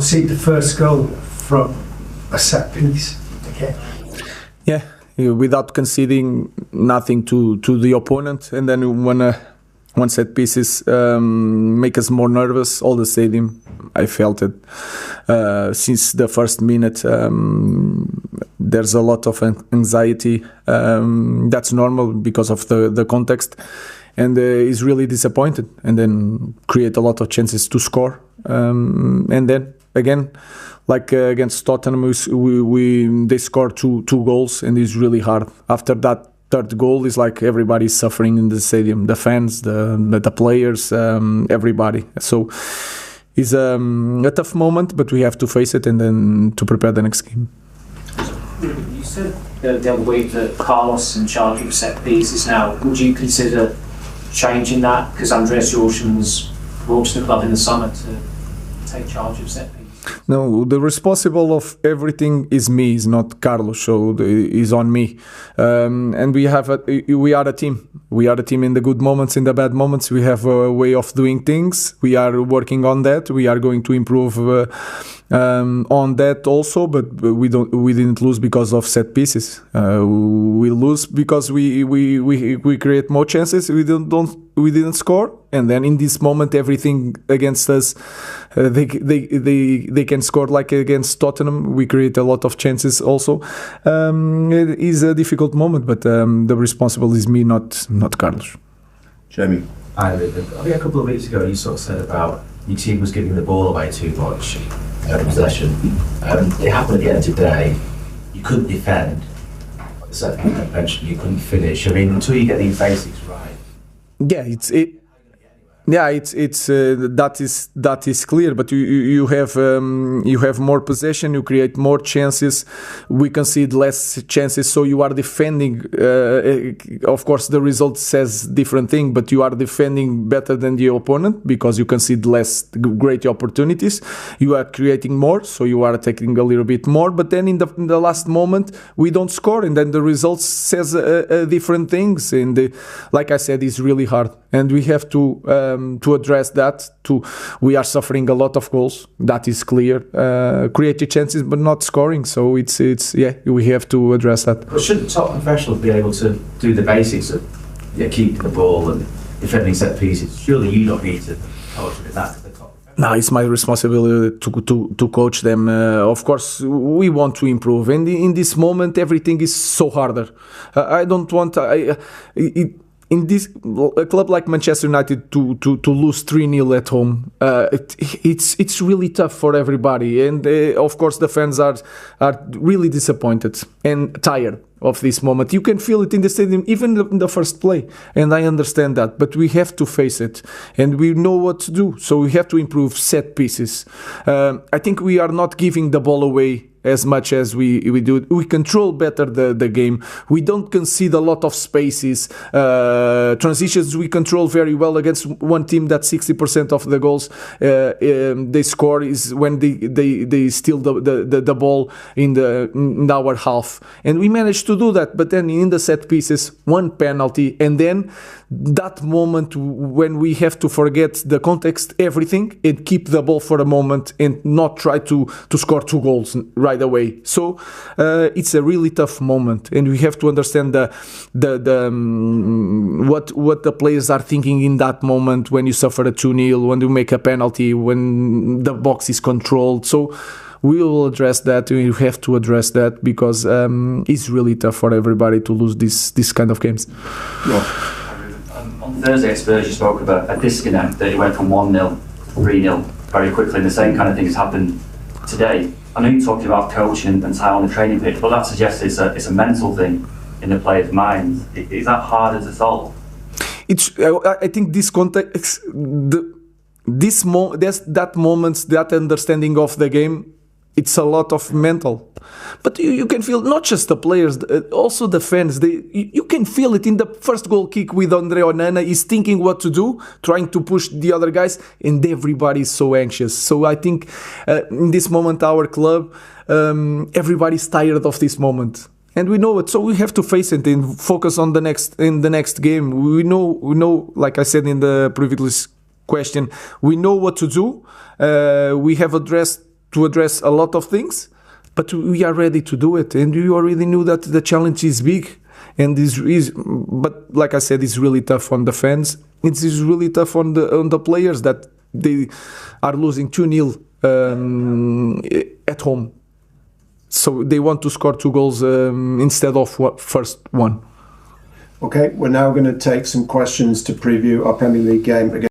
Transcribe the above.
concede the first goal from a set piece again. Yeah, without conceding nothing to the opponent, and then when one set pieces make us more nervous, all the stadium, I felt it since the first minute. There's a lot of anxiety. That's normal because of the context, and is really disappointed, and then create a lot of chances to score, and then again, like against Tottenham, they scored two goals, and it's really hard. After that third goal, is like everybody's suffering in the stadium, the fans, the players, everybody. So it's a tough moment, but we have to face it and then to prepare the next game. You said the other week that Carlos in charge of set pieces now. Would you consider changing that? Because Andreas Jorgensen was brought to the club in the summer to take charge of set pieces. No, the responsible of everything is me, is not Carlos. So is on me, and we are a team. We are a team in the good moments, in the bad moments. We have a way of doing things. We are working on that. We are going to improve on that also. But we didn't lose because of set pieces. We lose because we create more chances. We didn't score, and then in this moment everything against us. They can score like against Tottenham. We create a lot of chances also. It is a difficult moment, but the responsible is me, not Carlos. Jamie. I think a couple of weeks ago you sort of said about your team was giving the ball away too much possession. It happened again today. You couldn't defend. You couldn't finish. I mean, until you get these basics right. Yeah, that is clear. But you have more possession. You create more chances. We concede less chances. So you are defending. Of course, the result says different thing. But you are defending better than the opponent because you concede less great opportunities. You are creating more. So you are taking a little bit more. But then in the last moment we don't score, and then the result says different things. And like I said, it's really hard, and we have to address that. We are suffering a lot of goals. That is clear. Creative chances, but not scoring. So it's we have to address that. But shouldn't top professionals be able to do the basics of keeping the ball and defending set pieces? Surely you don't need to coach that to the top. No, it's my responsibility to coach them. Of course, we want to improve, and in this moment, everything is so harder. I don't want. In a club like Manchester United to lose 3-0 at home, it's really tough for everybody, and of course the fans are really disappointed and tired of this moment. You can feel it in the stadium, even in the first play, and I understand that, but we have to face it, and we know what to do, so we have to improve set pieces. I think we are not giving the ball away as much as we do. We control better the game. We don't concede a lot of spaces. Transitions we control very well against one team that 60% of the goals they score is when they steal the ball in our half, and we managed to do that. But then in the set pieces, one penalty, and then that moment when we have to forget the context, everything, and keep the ball for a moment and not try to score 2 goals right away. So it's a really tough moment, and we have to understand what the players are thinking in that moment when you suffer a 2-0, when you make a penalty, when the box is controlled. So we will address that. We have to address that because it's really tough for everybody to lose this kind of games. Yeah. On Thursday at Spurs, you spoke about a disconnect, that it went from 1-0 to 3-0 very quickly, and the same kind of thing has happened today. I know you're talking about coaching and time on the training pitch, but that suggests it's a mental thing in the player's mind. Is that harder to solve? I think this context, that moment, that understanding of the game, it's a lot of mental. But you can feel, not just the players, also the fans. You can feel it in the first goal kick with Andre Onana. He's thinking what to do, trying to push the other guys, and everybody is so anxious. So I think in this moment, our club, everybody's tired of this moment. And we know it, so we have to face it and focus on the next game. We know, like I said in the previous question, we know what to do. We have addressed to address a lot of things, but we are ready to do it, and we already knew that the challenge is big, and but like I said, it's really tough on the fans. It is really tough on the players that they are losing 2-0 at home, so they want to score 2 goals instead of first one. Okay, we're now going to take some questions to preview our Premier League game against